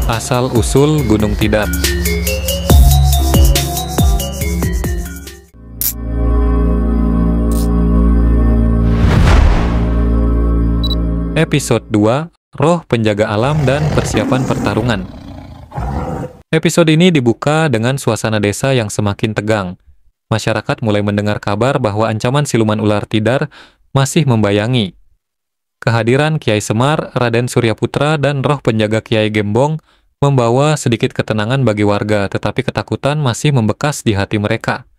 Asal-usul Gunung Tidar. Episode 2, Roh Penjaga Alam dan Persiapan Pertarungan. Episode ini dibuka dengan suasana desa yang semakin tegang. Masyarakat mulai mendengar kabar bahwa ancaman siluman ular tidar masih membayangi. Kehadiran Kiai Semar, Raden Suryaputra, dan roh penjaga Kiai Gembong membawa sedikit ketenangan bagi warga, tetapi ketakutan masih membekas di hati mereka.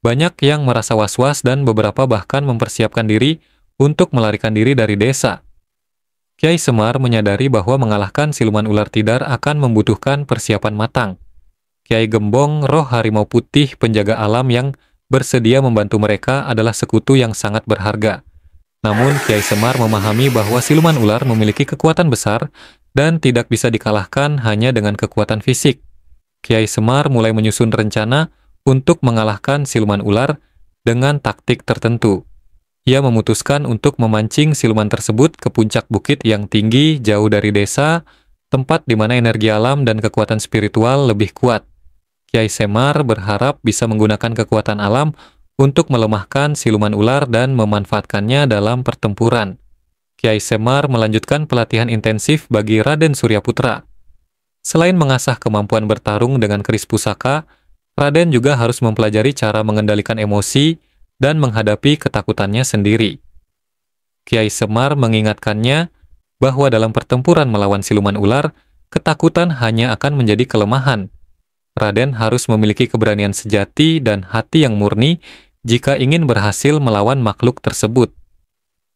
Banyak yang merasa was-was dan beberapa bahkan mempersiapkan diri untuk melarikan diri dari desa. Kiai Semar menyadari bahwa mengalahkan siluman ular tidar akan membutuhkan persiapan matang. Kiai Gembong, roh harimau putih penjaga alam yang bersedia membantu mereka adalah sekutu yang sangat berharga. Namun, Kiai Semar memahami bahwa siluman ular memiliki kekuatan besar dan tidak bisa dikalahkan hanya dengan kekuatan fisik. Kiai Semar mulai menyusun rencana untuk mengalahkan siluman ular dengan taktik tertentu. Ia memutuskan untuk memancing siluman tersebut ke puncak bukit yang tinggi jauh dari desa, tempat di mana energi alam dan kekuatan spiritual lebih kuat. Kiai Semar berharap bisa menggunakan kekuatan alam untuk melemahkan siluman ular dan memanfaatkannya dalam pertempuran. Kiai Semar melanjutkan pelatihan intensif bagi Raden Suryaputra. Selain mengasah kemampuan bertarung dengan keris pusaka, Raden juga harus mempelajari cara mengendalikan emosi dan menghadapi ketakutannya sendiri. Kiai Semar mengingatkannya bahwa dalam pertempuran melawan siluman ular, ketakutan hanya akan menjadi kelemahan. Raden harus memiliki keberanian sejati dan hati yang murni jika ingin berhasil melawan makhluk tersebut.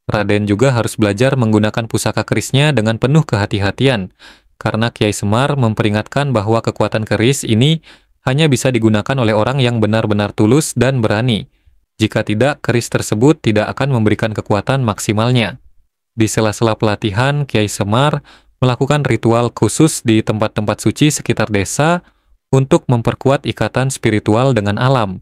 Raden juga harus belajar menggunakan pusaka kerisnya dengan penuh kehati-hatian, karena Kiai Semar memperingatkan bahwa kekuatan keris ini hanya bisa digunakan oleh orang yang benar-benar tulus dan berani. Jika tidak, keris tersebut tidak akan memberikan kekuatan maksimalnya. Di sela-sela pelatihan, Kiai Semar melakukan ritual khusus di tempat-tempat suci sekitar desa untuk memperkuat ikatan spiritual dengan alam.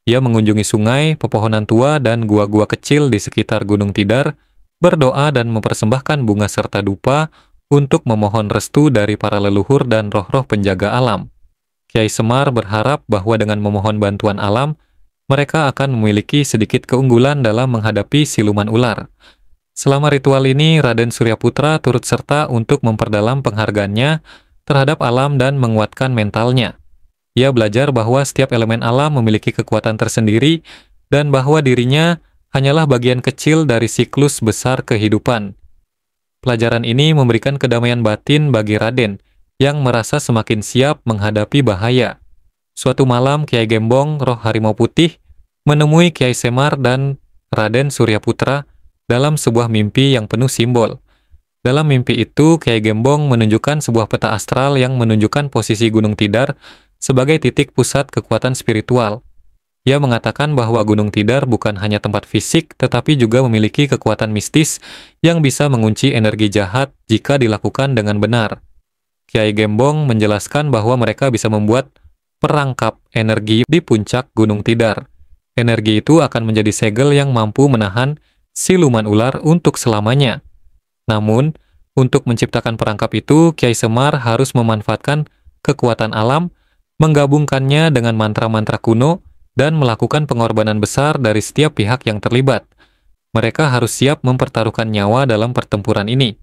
Ia mengunjungi sungai, pepohonan tua, dan gua-gua kecil di sekitar Gunung Tidar, berdoa dan mempersembahkan bunga serta dupa untuk memohon restu dari para leluhur dan roh-roh penjaga alam. Kiai Semar berharap bahwa dengan memohon bantuan alam, mereka akan memiliki sedikit keunggulan dalam menghadapi siluman ular. Selama ritual ini, Raden Suryaputra turut serta untuk memperdalam penghargaannya terhadap alam dan menguatkan mentalnya. Ia belajar bahwa setiap elemen alam memiliki kekuatan tersendiri dan bahwa dirinya hanyalah bagian kecil dari siklus besar kehidupan. Pelajaran ini memberikan kedamaian batin bagi Raden yang merasa semakin siap menghadapi bahaya. Suatu malam, Kiai Gembong, roh harimau putih, menemui Kiai Semar dan Raden Suryaputra dalam sebuah mimpi yang penuh simbol. Dalam mimpi itu, Kiai Gembong menunjukkan sebuah peta astral yang menunjukkan posisi Gunung Tidar sebagai titik pusat kekuatan spiritual. Ia mengatakan bahwa Gunung Tidar bukan hanya tempat fisik, tetapi juga memiliki kekuatan mistis yang bisa mengunci energi jahat jika dilakukan dengan benar. Kiai Gembong menjelaskan bahwa mereka bisa membuat perangkap energi di puncak Gunung Tidar. Energi itu akan menjadi segel yang mampu menahan siluman ular untuk selamanya. Namun, untuk menciptakan perangkap itu, Kiai Semar harus memanfaatkan kekuatan alam, menggabungkannya dengan mantra-mantra kuno, dan melakukan pengorbanan besar dari setiap pihak yang terlibat. Mereka harus siap mempertaruhkan nyawa dalam pertempuran ini.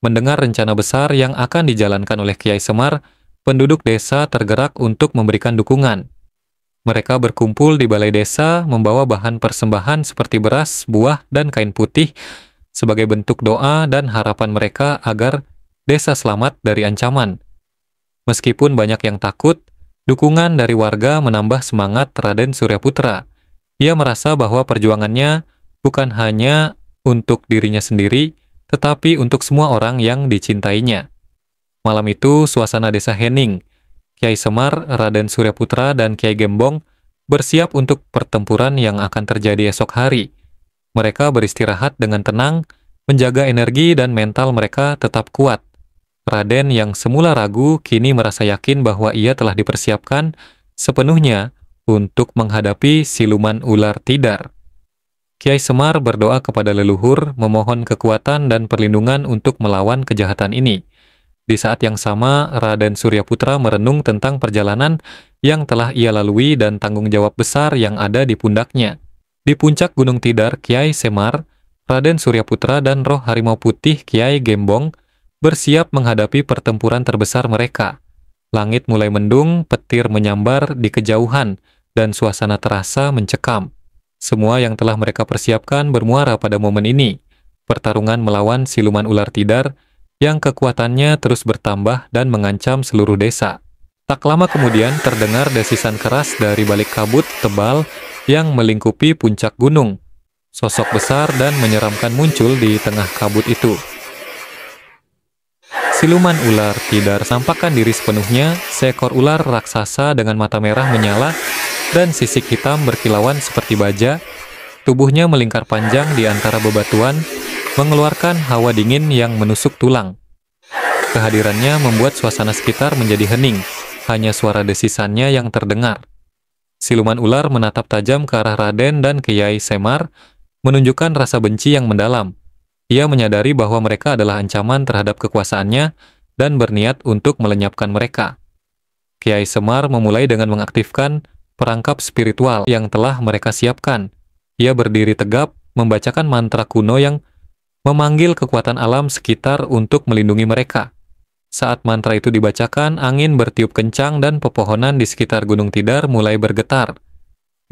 Mendengar rencana besar yang akan dijalankan oleh Kiai Semar, penduduk desa tergerak untuk memberikan dukungan. Mereka berkumpul di balai desa, membawa bahan persembahan seperti beras, buah, dan kain putih, sebagai bentuk doa dan harapan mereka agar desa selamat dari ancaman. Meskipun banyak yang takut, dukungan dari warga menambah semangat Raden Suryaputra. Ia merasa bahwa perjuangannya bukan hanya untuk dirinya sendiri, tetapi untuk semua orang yang dicintainya. Malam itu, suasana desa hening. Kiai Semar, Raden Suryaputra, dan Kiai Gembong bersiap untuk pertempuran yang akan terjadi esok hari. Mereka beristirahat dengan tenang, menjaga energi dan mental mereka tetap kuat. Raden yang semula ragu, kini merasa yakin bahwa ia telah dipersiapkan sepenuhnya untuk menghadapi siluman ular tidar. Kiai Semar berdoa kepada leluhur, memohon kekuatan dan perlindungan untuk melawan kejahatan ini. Di saat yang sama, Raden Suryaputra merenung tentang perjalanan yang telah ia lalui dan tanggung jawab besar yang ada di pundaknya. Di puncak Gunung Tidar, Kiai Semar, Raden Suryaputra dan roh harimau putih Kiai Gembong bersiap menghadapi pertempuran terbesar mereka. Langit mulai mendung, petir menyambar di kejauhan, dan suasana terasa mencekam. Semua yang telah mereka persiapkan bermuara pada momen ini. Pertarungan melawan siluman ular tidar yang kekuatannya terus bertambah dan mengancam seluruh desa. Tak lama kemudian terdengar desisan keras dari balik kabut tebal yang melingkupi puncak gunung. Sosok besar dan menyeramkan muncul di tengah kabut itu. Siluman ular tidar tampakkan diri sepenuhnya, seekor ular raksasa dengan mata merah menyala dan sisik hitam berkilauan seperti baja. Tubuhnya melingkar panjang di antara bebatuan, mengeluarkan hawa dingin yang menusuk tulang. Kehadirannya membuat suasana sekitar menjadi hening, hanya suara desisannya yang terdengar. Siluman ular menatap tajam ke arah Raden dan Kiai Semar, menunjukkan rasa benci yang mendalam. Ia menyadari bahwa mereka adalah ancaman terhadap kekuasaannya dan berniat untuk melenyapkan mereka. Kiai Semar memulai dengan mengaktifkan perangkap spiritual yang telah mereka siapkan. Ia berdiri tegap, membacakan mantra kuno yang memanggil kekuatan alam sekitar untuk melindungi mereka. Saat mantra itu dibacakan, angin bertiup kencang dan pepohonan di sekitar Gunung Tidar mulai bergetar.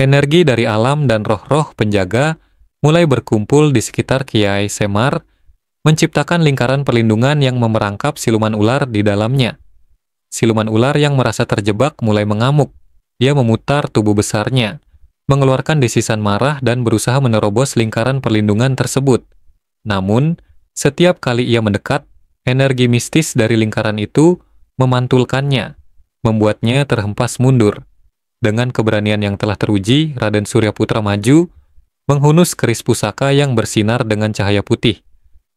Energi dari alam dan roh-roh penjaga mulai berkumpul di sekitar Kiai Semar, menciptakan lingkaran perlindungan yang memerangkap siluman ular di dalamnya. Siluman ular yang merasa terjebak mulai mengamuk. Dia memutar tubuh besarnya, mengeluarkan desisan marah dan berusaha menerobos lingkaran perlindungan tersebut. Namun, setiap kali ia mendekat, energi mistis dari lingkaran itu memantulkannya, membuatnya terhempas mundur. Dengan keberanian yang telah teruji, Raden Suryaputra maju, menghunus keris pusaka yang bersinar dengan cahaya putih.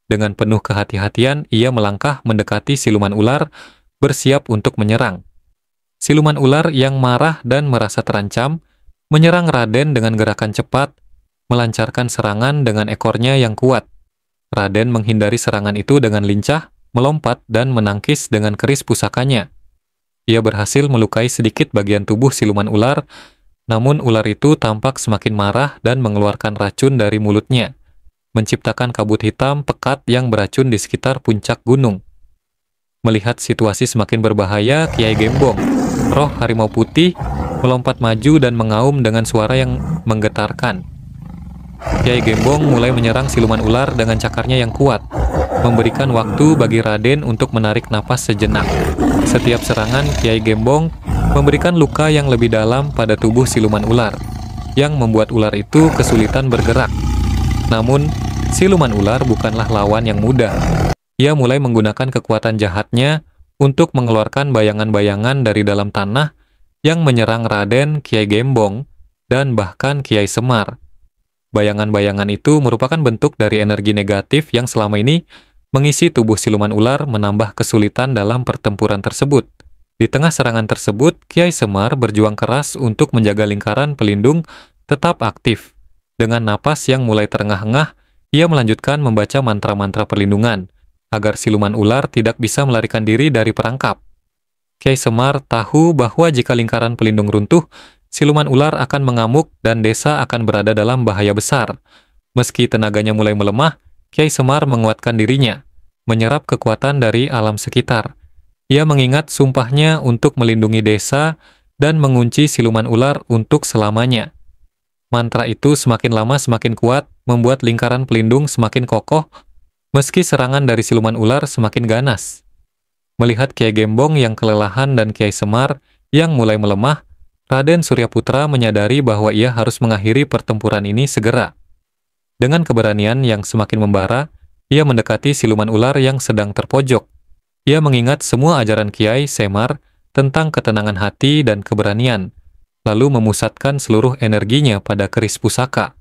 Dengan penuh kehati-hatian, ia melangkah mendekati siluman ular, bersiap untuk menyerang. Siluman ular yang marah dan merasa terancam, menyerang Raden dengan gerakan cepat, melancarkan serangan dengan ekornya yang kuat. Raden menghindari serangan itu dengan lincah, melompat dan menangkis dengan keris pusakanya. Ia berhasil melukai sedikit bagian tubuh siluman ular, namun ular itu tampak semakin marah dan mengeluarkan racun dari mulutnya, menciptakan kabut hitam pekat yang beracun di sekitar puncak gunung. Melihat situasi semakin berbahaya, Kiai Gembong, roh harimau putih, melompat maju dan mengaum dengan suara yang menggetarkan. Kiai Gembong mulai menyerang siluman ular dengan cakarnya yang kuat, memberikan waktu bagi Raden untuk menarik napas sejenak. Setiap serangan Kiai Gembong memberikan luka yang lebih dalam pada tubuh siluman ular, yang membuat ular itu kesulitan bergerak. Namun, siluman ular bukanlah lawan yang mudah. Ia mulai menggunakan kekuatan jahatnya untuk mengeluarkan bayangan-bayangan dari dalam tanah yang menyerang Raden, Kiai Gembong, dan bahkan Kiai Semar. Bayangan-bayangan itu merupakan bentuk dari energi negatif yang selama ini mengisi tubuh siluman ular, menambah kesulitan dalam pertempuran tersebut. Di tengah serangan tersebut, Kiai Semar berjuang keras untuk menjaga lingkaran pelindung tetap aktif. Dengan napas yang mulai terengah-engah, ia melanjutkan membaca mantra-mantra perlindungan, agar siluman ular tidak bisa melarikan diri dari perangkap. Kiai Semar tahu bahwa jika lingkaran pelindung runtuh, siluman ular akan mengamuk dan desa akan berada dalam bahaya besar. Meski tenaganya mulai melemah, Kiai Semar menguatkan dirinya, menyerap kekuatan dari alam sekitar. Ia mengingat sumpahnya untuk melindungi desa dan mengunci siluman ular untuk selamanya. Mantra itu semakin lama semakin kuat, membuat lingkaran pelindung semakin kokoh, meski serangan dari siluman ular semakin ganas. Melihat Kiai Gembong yang kelelahan dan Kiai Semar yang mulai melemah, Raden Suryaputra menyadari bahwa ia harus mengakhiri pertempuran ini segera. Dengan keberanian yang semakin membara, ia mendekati siluman ular yang sedang terpojok. Ia mengingat semua ajaran Kiai Semar tentang ketenangan hati dan keberanian, lalu memusatkan seluruh energinya pada keris pusaka.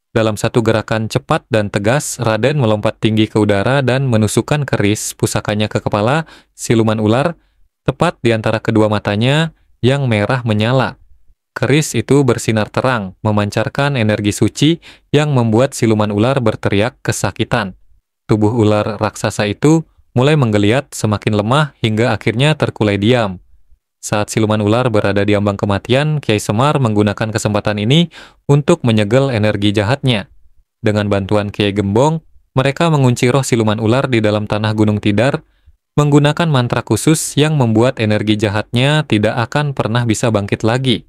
Dalam satu gerakan cepat dan tegas, Raden melompat tinggi ke udara dan menusukkan keris pusakanya ke kepala siluman ular, tepat di antara kedua matanya yang merah menyala. Keris itu bersinar terang, memancarkan energi suci yang membuat siluman ular berteriak kesakitan. Tubuh ular raksasa itu mulai menggeliat semakin lemah hingga akhirnya terkulai diam. Saat siluman ular berada di ambang kematian, Kiai Semar menggunakan kesempatan ini untuk menyegel energi jahatnya. Dengan bantuan Kiai Gembong, mereka mengunci roh siluman ular di dalam tanah Gunung Tidar, menggunakan mantra khusus yang membuat energi jahatnya tidak akan pernah bisa bangkit lagi.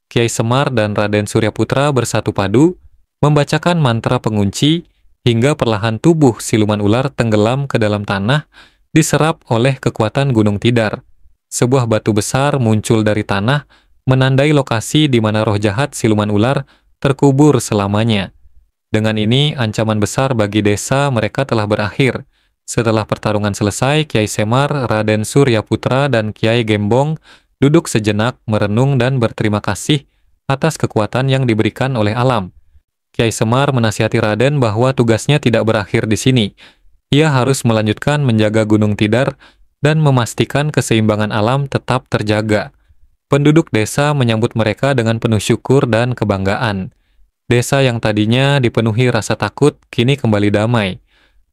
Kiai Semar dan Raden Suryaputra bersatu padu, membacakan mantra pengunci, hingga perlahan tubuh siluman ular tenggelam ke dalam tanah, diserap oleh kekuatan Gunung Tidar. Sebuah batu besar muncul dari tanah, menandai lokasi di mana roh jahat siluman ular terkubur selamanya. Dengan ini, ancaman besar bagi desa mereka telah berakhir. Setelah pertarungan selesai, Kiai Semar, Raden Suryaputra, dan Kiai Gembong duduk sejenak merenung dan berterima kasih atas kekuatan yang diberikan oleh alam. Kiai Semar menasihati Raden bahwa tugasnya tidak berakhir di sini. Ia harus melanjutkan menjaga Gunung Tidar dan memastikan keseimbangan alam tetap terjaga. Penduduk desa menyambut mereka dengan penuh syukur dan kebanggaan. Desa yang tadinya dipenuhi rasa takut, kini kembali damai.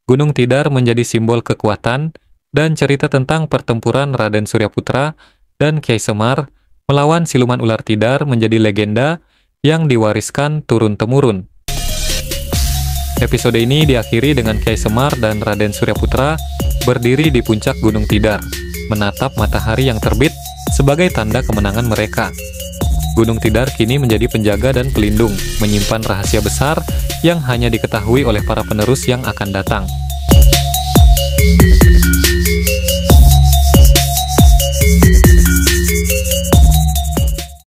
Gunung Tidar menjadi simbol kekuatan, dan cerita tentang pertempuran Raden Suryaputra dan Kiai Semar melawan siluman ular Tidar menjadi legenda yang diwariskan turun-temurun. Episode ini diakhiri dengan Kiai Semar dan Raden Suryaputra berdiri di puncak Gunung Tidar, menatap matahari yang terbit sebagai tanda kemenangan mereka. Gunung Tidar kini menjadi penjaga dan pelindung, menyimpan rahasia besar yang hanya diketahui oleh para penerus yang akan datang.